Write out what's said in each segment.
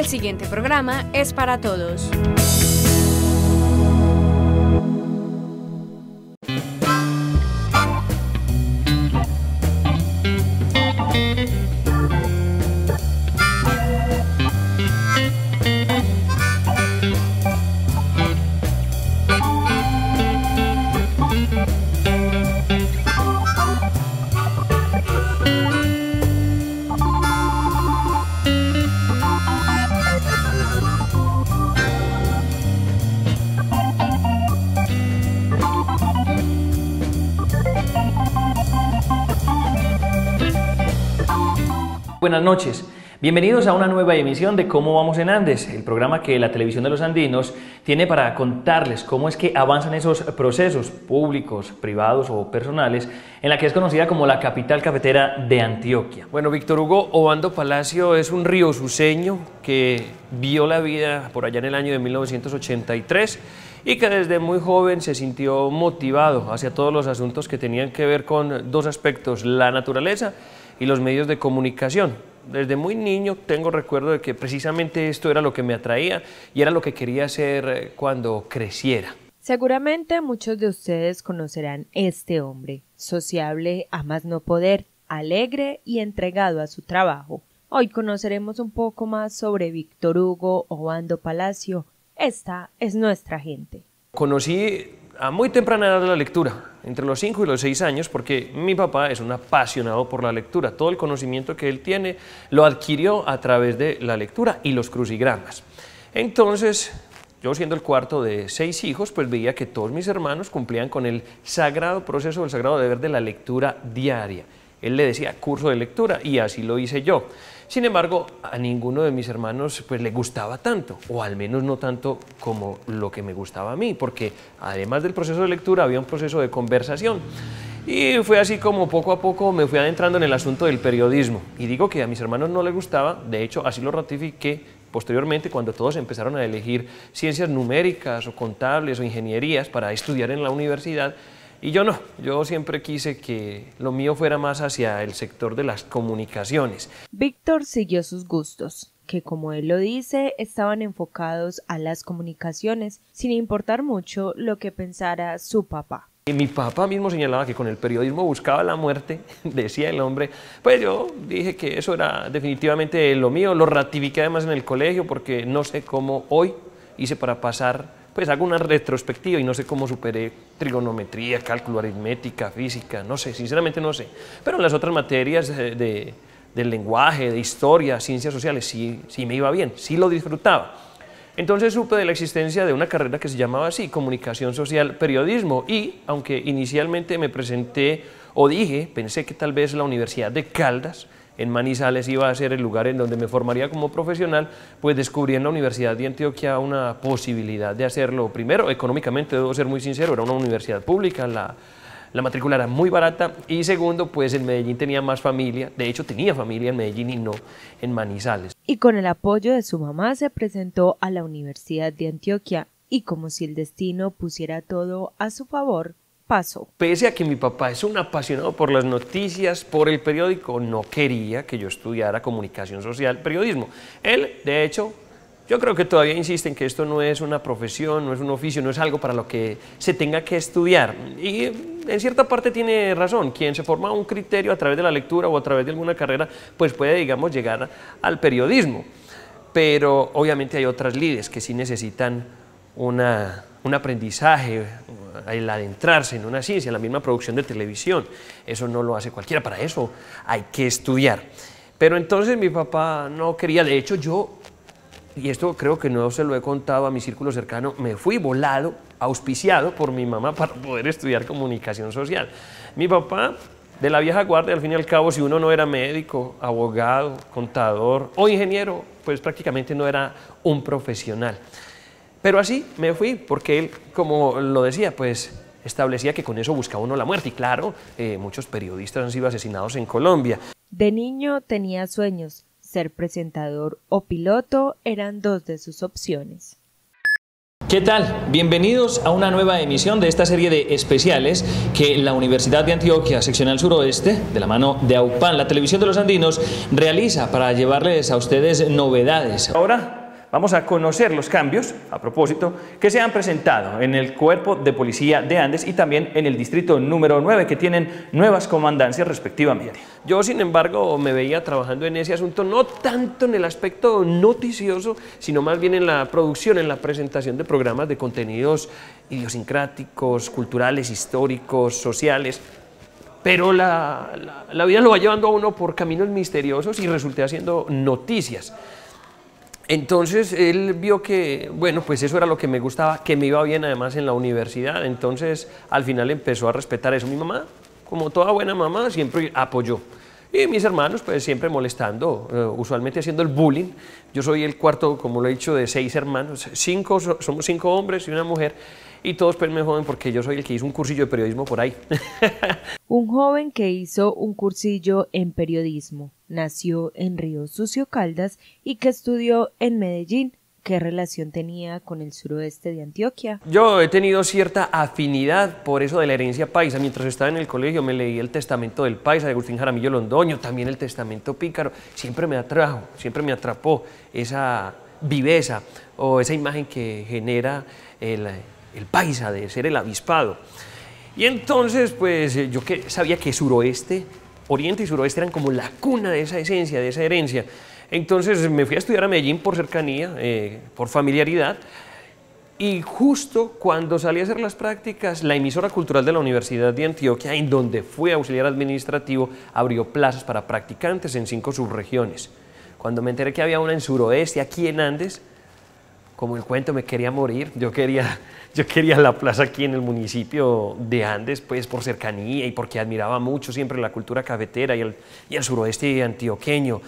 El siguiente programa es para todos. Buenas noches, bienvenidos a una nueva emisión de Cómo Vamos en Andes, el programa que la televisión de los andinos tiene para contarles cómo es que avanzan esos procesos públicos, privados o personales en la que es conocida como la capital cafetera de Antioquia. Bueno, Víctor Hugo Obando Palacio es un riosuceño que vio la vida por allá en el año de 1983 y que desde muy joven se sintió motivado hacia todos los asuntos que tenían que ver con dos aspectos, la naturaleza y los medios de comunicación. Desde muy niño tengo recuerdo de que precisamente esto era lo que me atraía y era lo que quería hacer cuando creciera. Seguramente muchos de ustedes conocerán este hombre, sociable a más no poder, alegre y entregado a su trabajo. Hoy conoceremos un poco más sobre Víctor Hugo Obando Palacio. Esta es nuestra gente. Conocí a muy temprana edad la lectura, entre los 5 y los 6 años, porque mi papá es un apasionado por la lectura. Todo el conocimiento que él tiene lo adquirió a través de la lectura y los crucigramas. Entonces, yo siendo el cuarto de 6 hijos, pues veía que todos mis hermanos cumplían con el sagrado proceso, el sagrado deber de la lectura diaria. Él le decía curso de lectura y así lo hice yo. Sin embargo, a ninguno de mis hermanos pues le gustaba tanto, o al menos no tanto como lo que me gustaba a mí, porque además del proceso de lectura había un proceso de conversación. Y fue así como poco a poco me fui adentrando en el asunto del periodismo. Y digo que a mis hermanos no les gustaba, de hecho así lo ratifiqué posteriormente cuando todos empezaron a elegir ciencias numéricas o contables o ingenierías para estudiar en la universidad. Y yo no, yo siempre quise que lo mío fuera más hacia el sector de las comunicaciones. Víctor siguió sus gustos, que como él lo dice, estaban enfocados a las comunicaciones, sin importar mucho lo que pensara su papá. Y mi papá mismo señalaba que con el periodismo buscaba la muerte, decía el hombre. Pues yo dije que eso era definitivamente lo mío, lo ratifiqué además en el colegio porque no sé cómo hoy hice para pasar. Pues hago una retrospectiva y no sé cómo superé trigonometría, cálculo, aritmética, física, no sé, sinceramente no sé. Pero en las otras materias del lenguaje, de historia, ciencias sociales, sí me iba bien, sí lo disfrutaba. Entonces supe de la existencia de una carrera que se llamaba así, Comunicación Social, Periodismo, y aunque inicialmente me presenté o pensé que tal vez la Universidad de Caldas, en Manizales, iba a ser el lugar en donde me formaría como profesional, pues descubrí en la Universidad de Antioquia una posibilidad de hacerlo. Primero, económicamente, debo ser muy sincero, era una universidad pública, la matrícula era muy barata, y segundo, pues en Medellín tenía más familia, de hecho tenía familia en Medellín y no en Manizales. Y con el apoyo de su mamá se presentó a la Universidad de Antioquia, y como si el destino pusiera todo a su favor, pasó. Pese a que mi papá es un apasionado por las noticias, por el periódico, no quería que yo estudiara comunicación social, periodismo. Él, de hecho, yo creo que todavía insiste en que esto no es una profesión, no es un oficio, no es algo para lo que se tenga que estudiar. Y en cierta parte tiene razón, quien se forma un criterio a través de la lectura o a través de alguna carrera, pues puede, digamos, llegar al periodismo. Pero obviamente hay otras lides que sí necesitan un aprendizaje, el adentrarse en una ciencia, en la misma producción de televisión. Eso no lo hace cualquiera, para eso hay que estudiar. Pero entonces mi papá no quería, de hecho yo, y esto creo que no se lo he contado a mi círculo cercano, me fui volado, auspiciado por mi mamá para poder estudiar comunicación social. Mi papá, de la vieja guardia, al fin y al cabo, si uno no era médico, abogado, contador o ingeniero, pues prácticamente no era un profesional. Pero así me fui, porque él, como lo decía, pues establecía que con eso buscaba uno la muerte. Y claro, muchos periodistas han sido asesinados en Colombia. De niño tenía sueños. Ser presentador o piloto eran dos de sus opciones. ¿Qué tal? Bienvenidos a una nueva emisión de esta serie de especiales que la Universidad de Antioquia, Seccional Suroeste, de la mano de AUPAN, la Televisión de los Andinos, realiza para llevarles a ustedes novedades. Ahora vamos a conocer los cambios, a propósito, que se han presentado en el Cuerpo de Policía de Andes y también en el Distrito número 9, que tienen nuevas comandancias respectivamente. Yo, sin embargo, me veía trabajando en ese asunto, no tanto en el aspecto noticioso, sino más bien en la producción, en la presentación de programas de contenidos idiosincráticos, culturales, históricos, sociales. Pero la vida lo va llevando a uno por caminos misteriosos y resulté haciendo noticias. Entonces él vio que, bueno, pues eso era lo que me gustaba, que me iba bien además en la universidad. Entonces al final empezó a respetar eso. Mi mamá, como toda buena mamá, siempre apoyó. Y mis hermanos, pues siempre molestando, usualmente haciendo el bullying. Yo soy el cuarto, como lo he dicho, de 6 hermanos. Somos 5 hombres y una mujer. Y todos pues me joden porque yo soy el que hizo un cursillo de periodismo por ahí. Un joven que hizo un cursillo en periodismo, nació en Río Sucio, Caldas, y que estudió en Medellín. ¿Qué relación tenía con el suroeste de Antioquia? Yo he tenido cierta afinidad por eso de la herencia paisa. Mientras estaba en el colegio me leí el Testamento del Paisa de Agustín Jaramillo Londoño, también el Testamento Pícaro. Siempre me atrajo, siempre me atrapó esa viveza o esa imagen que genera el paisa, de ser el avispado. Y entonces, pues yo sabía que suroeste, oriente y suroeste eran como la cuna de esa esencia, de esa herencia. Entonces me fui a estudiar a Medellín por cercanía, por familiaridad, y justo cuando salí a hacer las prácticas, la emisora cultural de la Universidad de Antioquia, en donde fui auxiliar administrativo, abrió plazas para practicantes en 5 subregiones. Cuando me enteré que había una en suroeste, aquí en Andes, como el cuento me quería morir, yo quería la plaza aquí en el municipio de Andes, pues por cercanía y porque admiraba mucho siempre la cultura cafetera y el suroeste antioqueño.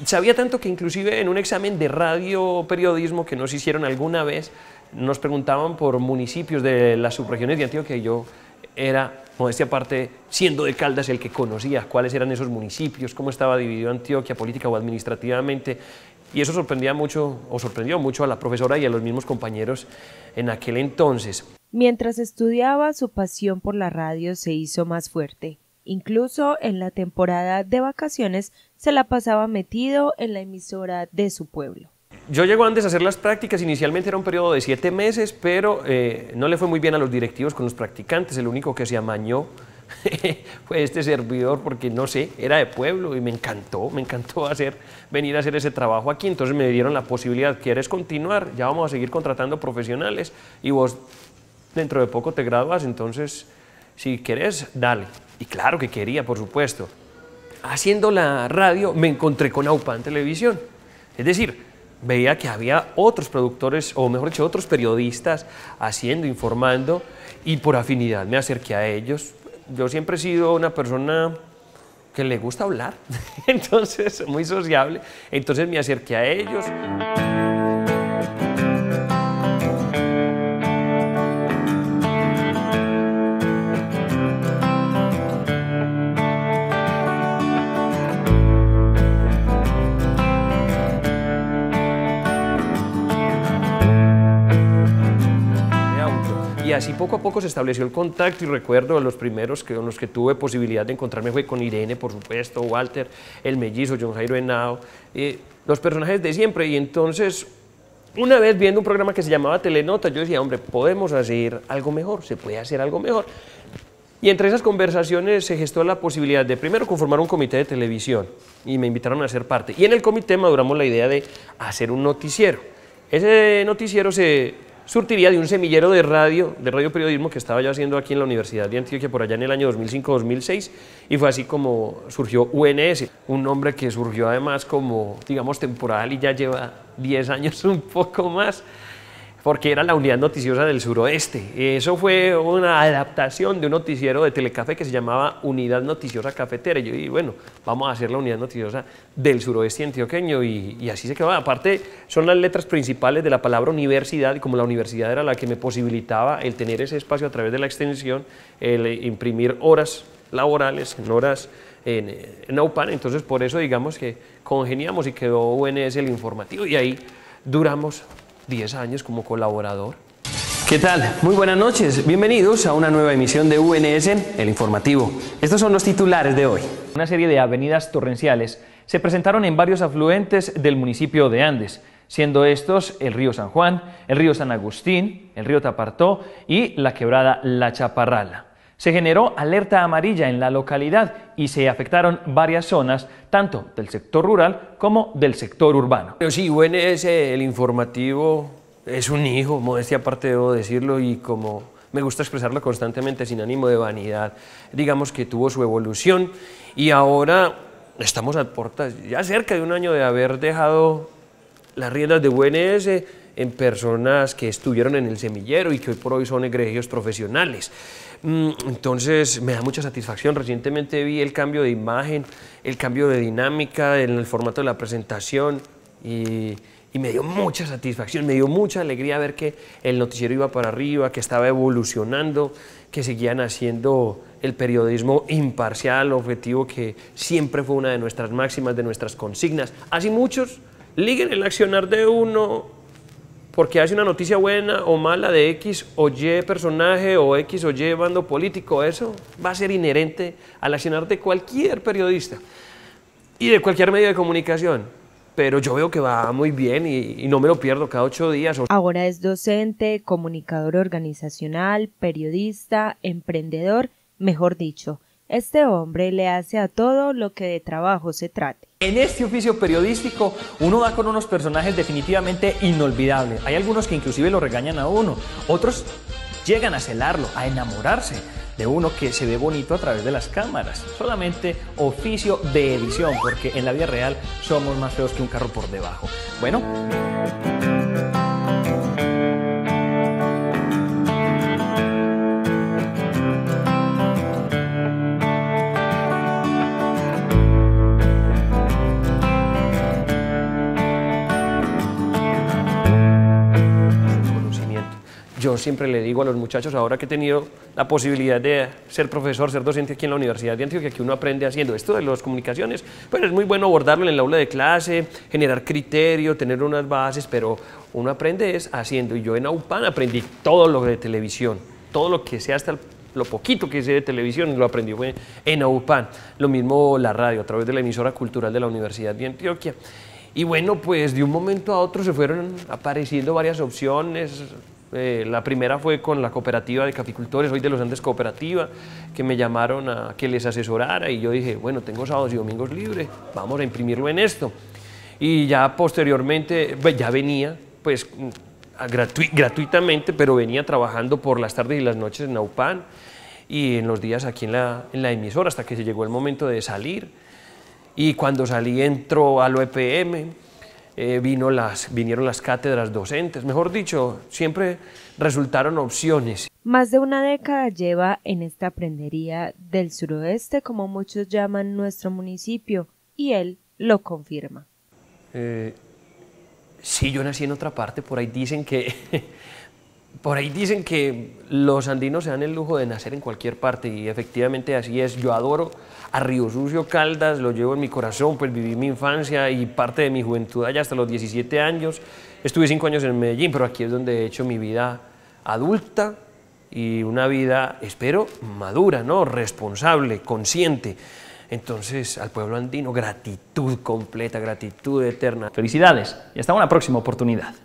Sabía tanto que inclusive en un examen de radio periodismo que nos hicieron alguna vez, nos preguntaban por municipios de las subregiones de Antioquia y yo era, modestia aparte, siendo de Caldas, el que conocía cuáles eran esos municipios, cómo estaba dividido Antioquia política o administrativamente. Y eso sorprendía mucho, o sorprendió mucho a la profesora y a los mismos compañeros en aquel entonces. Mientras estudiaba, su pasión por la radio se hizo más fuerte. Incluso en la temporada de vacaciones se la pasaba metido en la emisora de su pueblo. Yo llego antes a hacer las prácticas, inicialmente era un periodo de 7 meses, pero no le fue muy bien a los directivos con los practicantes, el único que se amañó fue este servidor porque no sé, era de pueblo y me encantó venir a hacer ese trabajo aquí. Entonces me dieron la posibilidad, ¿quieres continuar? Ya vamos a seguir contratando profesionales y vos dentro de poco te gradúas, entonces si querés, dale. Y claro que quería, por supuesto. Haciendo la radio me encontré con AUPAN Televisión, es decir, veía que había otros productores, o mejor dicho, otros periodistas haciendo, informando, y por afinidad me acerqué a ellos. Yo siempre he sido una persona que le gusta hablar, entonces muy sociable, entonces me acerqué a ellos. Y así poco a poco se estableció el contacto y recuerdo los primeros con los que tuve posibilidad de encontrarme fue con Irene, por supuesto, Walter, el mellizo, John Jairo Henao, los personajes de siempre. Y entonces, una vez viendo un programa que se llamaba Telenota, yo decía, hombre, podemos hacer algo mejor, se puede hacer algo mejor. Y entre esas conversaciones se gestó la posibilidad de primero conformar un comité de televisión y me invitaron a ser parte. Y en el comité maduramos la idea de hacer un noticiero. Ese noticiero se surtiría de un semillero de radio periodismo que estaba yo haciendo aquí en la Universidad de Antioquia por allá en el año 2005-2006 y fue así como surgió UNS, un nombre que surgió además como, digamos, temporal y ya lleva 10 años un poco más, porque era la unidad noticiosa del suroeste. Eso fue una adaptación de un noticiero de Telecafé que se llamaba Unidad Noticiosa Cafetera. Y yo dije, bueno, vamos a hacer la unidad noticiosa del suroeste antioqueño y así se quedó. Aparte, son las letras principales de la palabra universidad y como la universidad era la que me posibilitaba el tener ese espacio a través de la extensión, el imprimir horas laborales, en horas en AUPAN, entonces por eso digamos que congeniamos y quedó UNS el informativo y ahí duramos 10 años como colaborador. ¿Qué tal? Muy buenas noches. Bienvenidos a una nueva emisión de UNS, el informativo. Estos son los titulares de hoy. Una serie de avenidas torrenciales se presentaron en varios afluentes del municipio de Andes, siendo estos el río San Juan, el río San Agustín, el río Tapartó y la quebrada La Chaparrala. Se generó alerta amarilla en la localidad y se afectaron varias zonas, tanto del sector rural como del sector urbano. Pero sí, UNS, el informativo, es un hijo, modestia aparte debo decirlo, y como me gusta expresarlo constantemente sin ánimo de vanidad, digamos que tuvo su evolución y ahora estamos a puertas, ya cerca de un año de haber dejado las riendas de UNS en personas que estuvieron en el semillero y que hoy por hoy son egregios profesionales. Entonces me da mucha satisfacción. Recientemente vi el cambio de imagen, el cambio de dinámica en el formato de la presentación y me dio mucha satisfacción, me dio mucha alegría ver que el noticiero iba para arriba, que estaba evolucionando, que seguían haciendo el periodismo imparcial, objetivo, que siempre fue una de nuestras máximas, de nuestras consignas. Así muchos liguen el accionar de uno porque hace una noticia buena o mala de X o Y personaje o X o Y bando político. Eso va a ser inherente al accionar de cualquier periodista y de cualquier medio de comunicación. Pero yo veo que va muy bien y no me lo pierdo cada 8 días. Ahora es docente, comunicador organizacional, periodista, emprendedor, mejor dicho. Este hombre le hace a todo lo que de trabajo se trate. En este oficio periodístico uno da con unos personajes definitivamente inolvidables. Hay algunos que inclusive lo regañan a uno, otros llegan a celarlo, a enamorarse de uno que se ve bonito a través de las cámaras. Solamente oficio de edición, porque en la vida real somos más feos que un carro por debajo. Bueno. Yo siempre le digo a los muchachos, ahora que he tenido la posibilidad de ser profesor, ser docente aquí en la Universidad de Antioquia, que uno aprende haciendo esto de las comunicaciones, pues es muy bueno abordarlo en el aula de clase, generar criterio, tener unas bases, pero uno aprende es haciendo. Y yo en AUPAN aprendí todo lo de televisión, todo lo que sé, hasta lo poquito que sé de televisión lo aprendí fue en AUPAN. Lo mismo la radio, a través de la emisora cultural de la Universidad de Antioquia. Y bueno, pues de un momento a otro se fueron apareciendo varias opciones. La primera fue con la cooperativa de caficultores, hoy de los Andes Cooperativa, que me llamaron a que les asesorara y yo dije, bueno, tengo sábados y domingos libres, vamos a imprimirlo en esto. Y ya posteriormente, pues ya venía, pues gratuitamente, pero venía trabajando por las tardes y las noches en AUPAN y en los días aquí en la emisora hasta que se llegó el momento de salir. Y cuando salí entró a lo EPM. Vinieron las cátedras docentes, mejor dicho, siempre resultaron opciones. Más de una década lleva en esta prendería del suroeste, como muchos llaman nuestro municipio, y él lo confirma. Sí, yo nací en otra parte, por ahí dicen que los andinos se dan el lujo de nacer en cualquier parte y efectivamente así es. Yo adoro a Río Sucio, Caldas, lo llevo en mi corazón, pues viví mi infancia y parte de mi juventud allá hasta los 17 años. Estuve 5 años en Medellín, pero aquí es donde he hecho mi vida adulta y una vida, espero, madura, ¿no? Responsable, consciente. Entonces, al pueblo andino, gratitud completa, gratitud eterna. Felicidades y hasta una próxima oportunidad.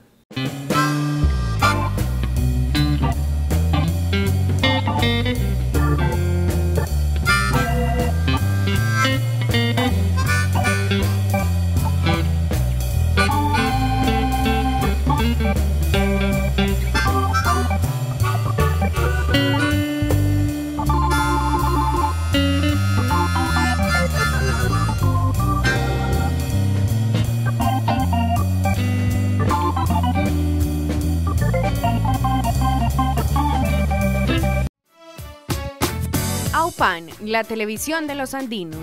AUPAN, la televisión de los andinos.